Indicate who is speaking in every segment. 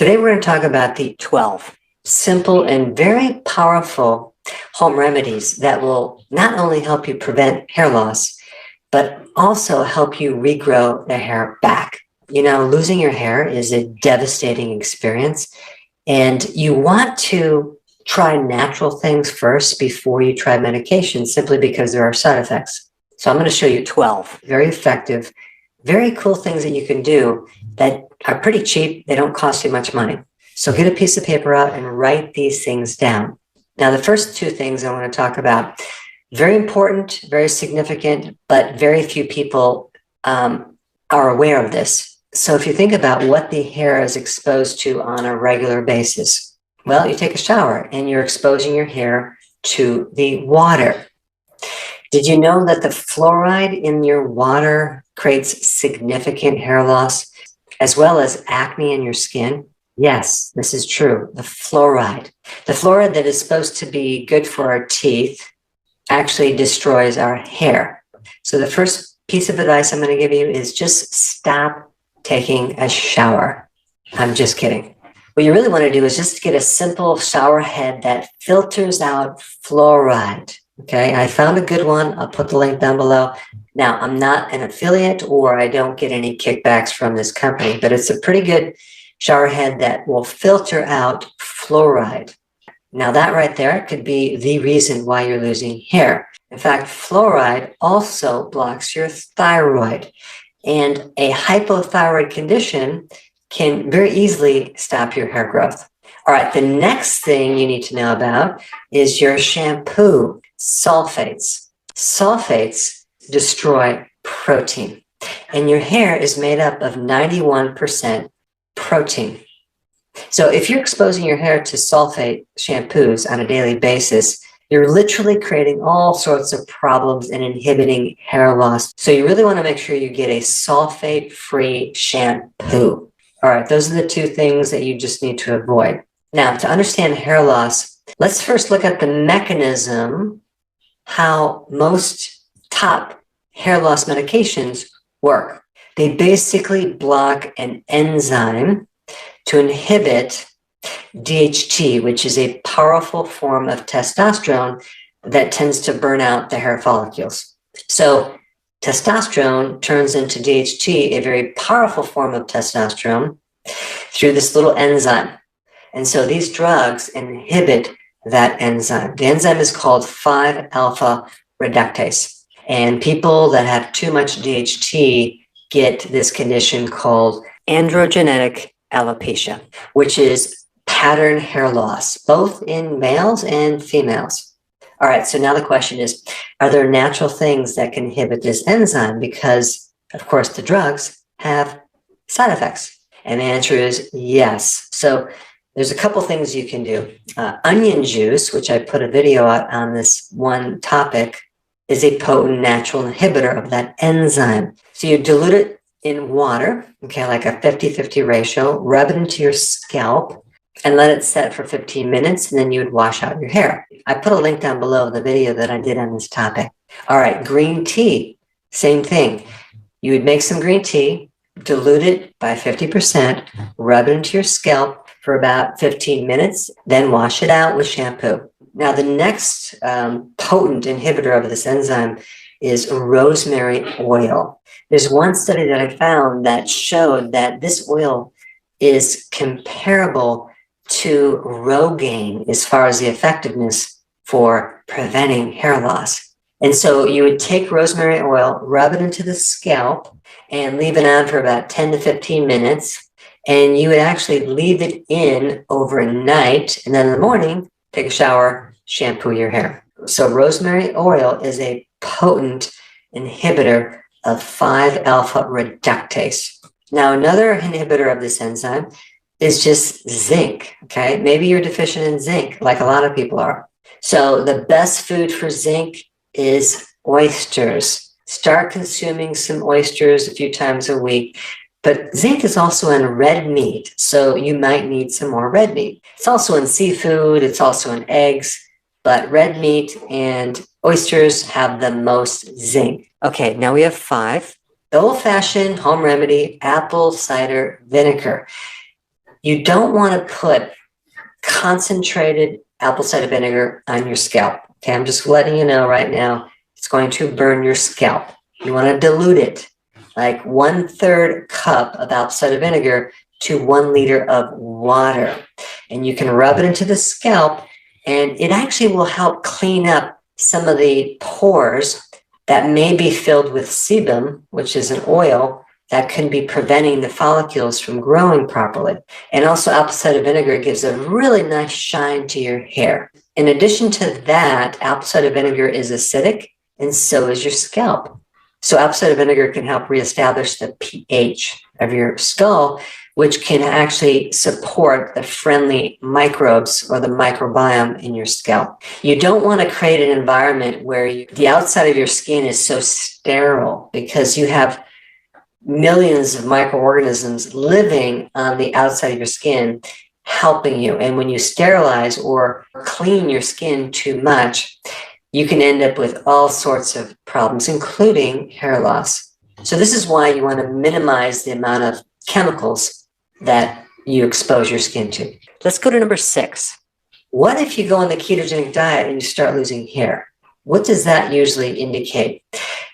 Speaker 1: Today we're going to talk about the 12 simple and very powerful home remedies that will not only help you prevent hair loss, but also help you regrow the hair back. You know, losing your hair is a devastating experience, and you want to try natural things first before you try medication, simply because there are side effects. So I'm going to show you 12 very effective, very cool things that you can do that are pretty cheap. They don't cost you much money. So get a piece of paper out and write these things down. Now, the first two things I want to talk about, very important, very significant, but very few people are aware of this. So if you think about what the hair is exposed to on a regular basis, well, you take a shower and you're exposing your hair to the water. Did you know that the fluoride in your water creates significant hair loss, as well as acne in your skin? Yes, this is true. The fluoride that is supposed to be good for our teeth actually destroys our hair. So the first piece of advice I'm going to give you is just stop taking a shower. I'm just kidding. What you really want to do is just get a simple shower head that filters out fluoride. Okay, I found a good one. I'll put the link down below. Now, I'm not an affiliate or I don't get any kickbacks from this company, but it's a pretty good shower head that will filter out fluoride. Now, that right there could be the reason why you're losing hair. In fact, fluoride also blocks your thyroid, and a hypothyroid condition can very easily stop your hair growth. All right, the next thing you need to know about is your shampoo. Sulfates. Sulfates destroy protein, and your hair is made up of 91% protein. So if you're exposing your hair to sulfate shampoos on a daily basis, you're literally creating all sorts of problems and inhibiting hair loss. So you really want to make sure you get a sulfate-free shampoo. All right, those are the two things that you just need to avoid. Now, to understand hair loss, let's first look at the mechanism, how most top hair loss medications work. They basically block an enzyme to inhibit DHT, which is a powerful form of testosterone that tends to burn out the hair follicles. So testosterone turns into DHT, a very powerful form of testosterone, through this little enzyme. And so these drugs inhibit that enzyme. The enzyme is called 5-alpha reductase. And people that have too much DHT get this condition called androgenetic alopecia, which is pattern hair loss, both in males and females. All right, so now the question is, are there natural things that can inhibit this enzyme? Because, of course, the drugs have side effects. And the answer is yes. So there's a couple things you can do. Onion juice, which I put a video out on this one topic, is a potent natural inhibitor of that enzyme. So you dilute it in water, okay, like a 50-50 ratio, rub it into your scalp, and let it set for 15 minutes, and then you would wash out your hair. I put a link down below the video that I did on this topic. All right, green tea, same thing. You would make some green tea, dilute it by 50%, rub it into your scalp for about 15 minutes, then wash it out with shampoo. Now, the next potent inhibitor of this enzyme is rosemary oil. There's one study that I found that showed that this oil is comparable to Rogaine as far as the effectiveness for preventing hair loss. And so you would take rosemary oil, rub it into the scalp, and leave it on for about 10 to 15 minutes. And you would actually leave it in overnight, and then in the morning, take a shower, shampoo your hair. So rosemary oil is a potent inhibitor of 5-alpha reductase. Now, another inhibitor of this enzyme is just zinc, okay? Maybe you're deficient in zinc, like a lot of people are. So the best food for zinc is oysters. Start consuming some oysters a few times a week. But zinc is also in red meat, so you might need some more red meat. It's also in seafood, it's also in eggs, but red meat and oysters have the most zinc. Okay, now we have 5. The old-fashioned home remedy, apple cider vinegar. You don't want to put concentrated apple cider vinegar on your scalp. Okay, I'm just letting you know right now, it's going to burn your scalp. You want to dilute it, like 1/3 cup of apple cider vinegar to 1 liter of water. And you can rub it into the scalp, and it actually will help clean up some of the pores that may be filled with sebum, which is an oil that can be preventing the follicles from growing properly. And also apple cider vinegar gives a really nice shine to your hair. In addition to that, apple cider vinegar is acidic, and so is your scalp. So apple cider vinegar can help reestablish the pH of your skull, which can actually support the friendly microbes or the microbiome in your scalp. You don't want to create an environment where the outside of your skin is so sterile, because you have millions of microorganisms living on the outside of your skin helping you. And when you sterilize or clean your skin too much, you can end up with all sorts of problems, including hair loss. So this is why you want to minimize the amount of chemicals that you expose your skin to. Let's go to number 6. What if you go on the ketogenic diet and you start losing hair? What does that usually indicate?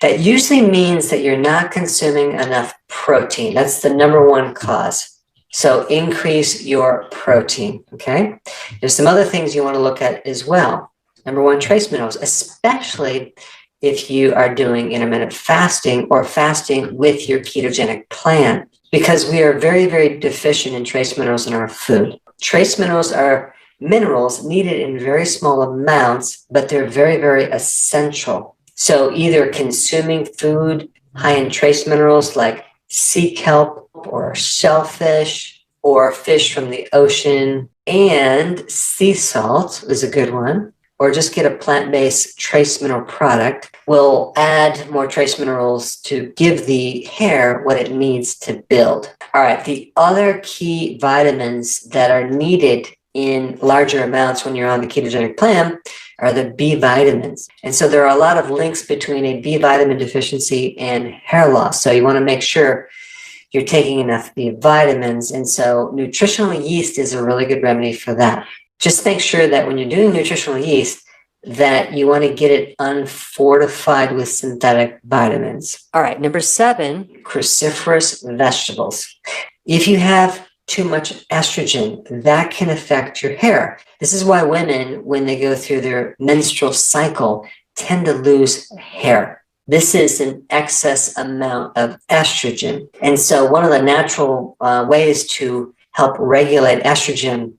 Speaker 1: That usually means that you're not consuming enough protein. That's the number one cause. So increase your protein, okay? There's some other things you want to look at as well. Number 1, trace minerals, especially if you are doing intermittent fasting or fasting with your ketogenic plan, because we are very, very deficient in trace minerals in our food. Trace minerals are minerals needed in very small amounts, but they're very, very essential. So either consuming food high in trace minerals like sea kelp or shellfish or fish from the ocean, and sea salt is a good one, or just get a plant-based trace mineral product, will add more trace minerals to give the hair what it needs to build. All right, the other key vitamins that are needed in larger amounts when you're on the ketogenic plan are the B vitamins. And so there are a lot of links between a B vitamin deficiency and hair loss. So you want to make sure you're taking enough B vitamins. And so nutritional yeast is a really good remedy for that. Just make sure that when you're doing nutritional yeast, that you want to get it unfortified with synthetic vitamins. All right, number 7, cruciferous vegetables. If you have too much estrogen, that can affect your hair. This is why women, when they go through their menstrual cycle, tend to lose hair. This is an excess amount of estrogen. And so one of the natural ways to help regulate estrogen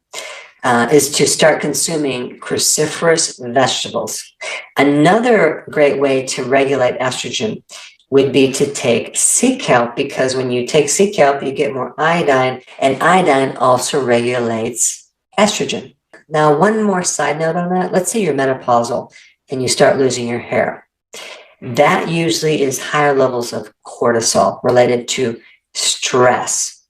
Speaker 1: is to start consuming cruciferous vegetables. Another great way to regulate estrogen would be to take sea kelp, because when you take sea kelp, you get more iodine, and iodine also regulates estrogen. Now, one more side note on that. Let's say you're menopausal and you start losing your hair. That usually is higher levels of cortisol related to stress.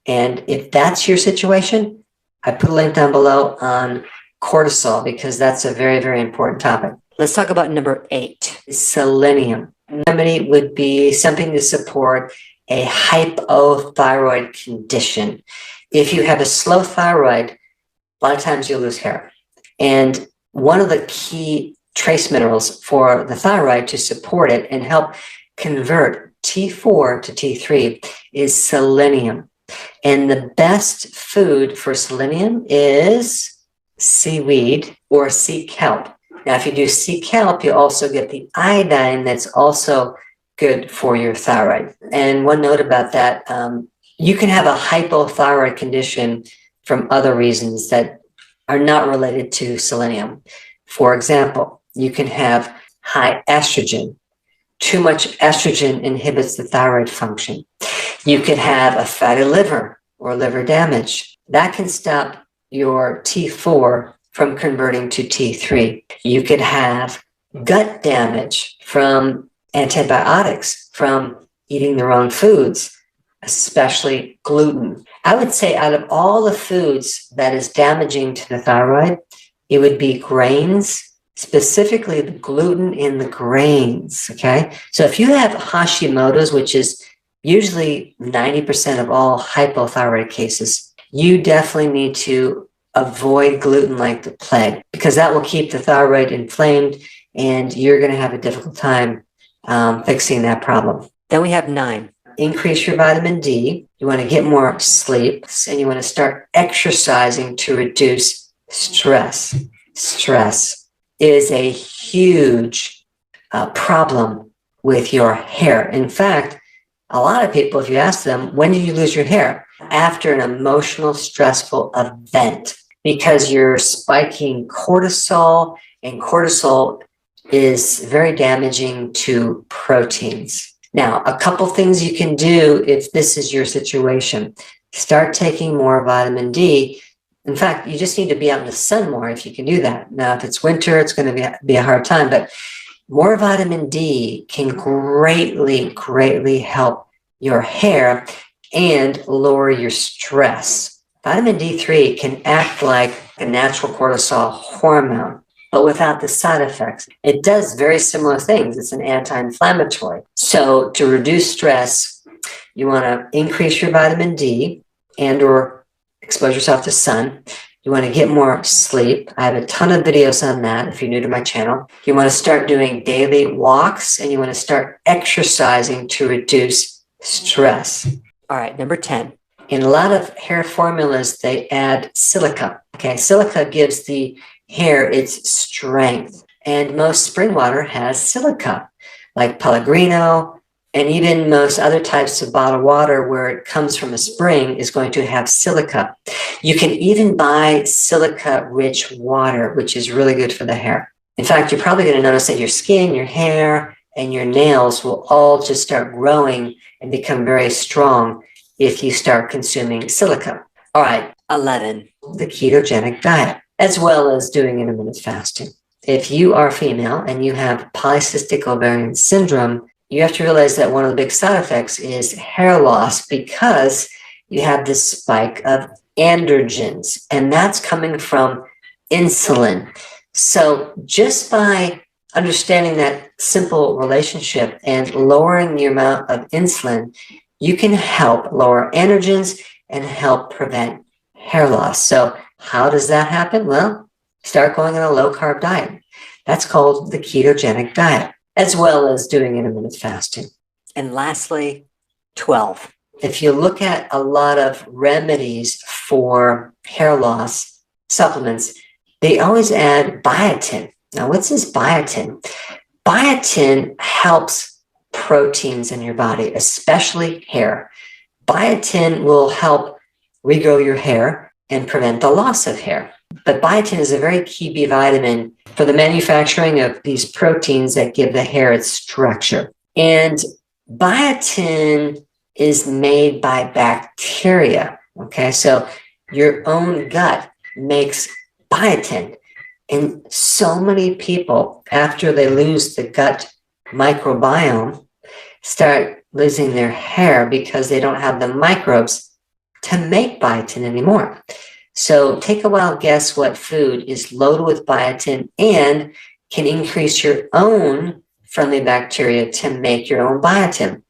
Speaker 1: And if that's your situation, I put a link down below on cortisol, because that's a very, very important topic. Let's talk about number 8, selenium. Remedy would be something to support a hypothyroid condition. If you have a slow thyroid, a lot of times you'll lose hair. And one of the key trace minerals for the thyroid to support it and help convert T4 to T3 is selenium. And the best food for selenium is seaweed or sea kelp. Now, if you do sea kelp, you also get the iodine that's also good for your thyroid. And one note about that, you can have a hypothyroid condition from other reasons that are not related to selenium. For example, you can have high estrogen. Too much estrogen inhibits the thyroid function. You could have a fatty liver or liver damage. That can stop your T4 from converting to T3. You could have gut damage from antibiotics, from eating the wrong foods, especially gluten. I would say out of all the foods that is damaging to the thyroid, it would be grains, specifically the gluten in the grains, okay? So if you have Hashimoto's, which is usually 90% of all hypothyroid cases, you definitely need to avoid gluten like the plague, because that will keep the thyroid inflamed and you're going to have a difficult time fixing that problem. Then we have 9. Increase your vitamin D. You want to get more sleep, and you want to start exercising to reduce stress. Stress is a huge problem with your hair. In fact, a lot of people, if you ask them, when did you lose your hair? After an emotional, stressful event, because you're spiking cortisol, and cortisol is very damaging to proteins. Now, a couple things you can do if this is your situation. Start taking more vitamin D. In fact, you just need to be out in the sun more if you can do that. Now, if it's winter, it's going to be a hard time, but more vitamin D can greatly, greatly help your hair and lower your stress. Vitamin D3 can act like a natural cortisol hormone, but without the side effects. It does very similar things. It's an anti-inflammatory. So to reduce stress, you want to increase your vitamin D and or expose yourself to sun. You want to get more sleep. I have a ton of videos on that if you're new to my channel. You want to start doing daily walks, and you want to start exercising to reduce stress. All right, number 10. In a lot of hair formulas, they add silica. Okay, silica gives the hair its strength. And most spring water has silica, like Pellegrino, and even most other types of bottled water where it comes from a spring is going to have silica. You can even buy silica-rich water, which is really good for the hair. In fact, you're probably going to notice that your skin, your hair, and your nails will all just start growing and become very strong if you start consuming silica. All right, 11, the ketogenic diet, as well as doing intermittent fasting. If you are female and you have polycystic ovarian syndrome, you have to realize that one of the big side effects is hair loss, because you have this spike of androgens, and that's coming from insulin. So just by understanding that simple relationship and lowering the amount of insulin, you can help lower androgens and help prevent hair loss. So how does that happen? Well, start going on a low-carb diet. That's called the ketogenic diet, as well as doing intermittent fasting. And lastly, 12. If you look at a lot of remedies for hair loss supplements, they always add biotin. Now, what's this biotin? Biotin helps proteins in your body, especially hair. Biotin will help regrow your hair and prevent the loss of hair. But biotin is a very key B vitamin for the manufacturing of these proteins that give the hair its structure. And biotin is made by bacteria. Okay, so your own gut makes biotin. And so many people, after they lose the gut microbiome, start losing their hair because they don't have the microbes to make biotin anymore. So take a wild guess what food is loaded with biotin and can increase your own friendly bacteria to make your own biotin.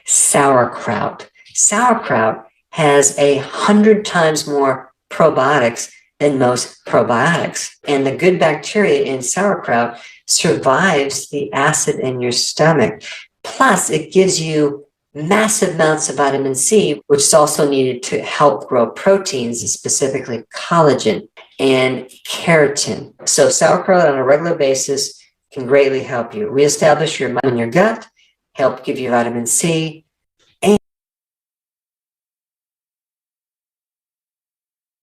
Speaker 1: Sauerkraut. Sauerkraut has 100 times more probiotics than most probiotics. And the good bacteria in sauerkraut survives the acid in your stomach. Plus, it gives you massive amounts of vitamin C, which is also needed to help grow proteins, specifically collagen and keratin. So sauerkraut on a regular basis can greatly help you reestablish your gut, help give you vitamin C,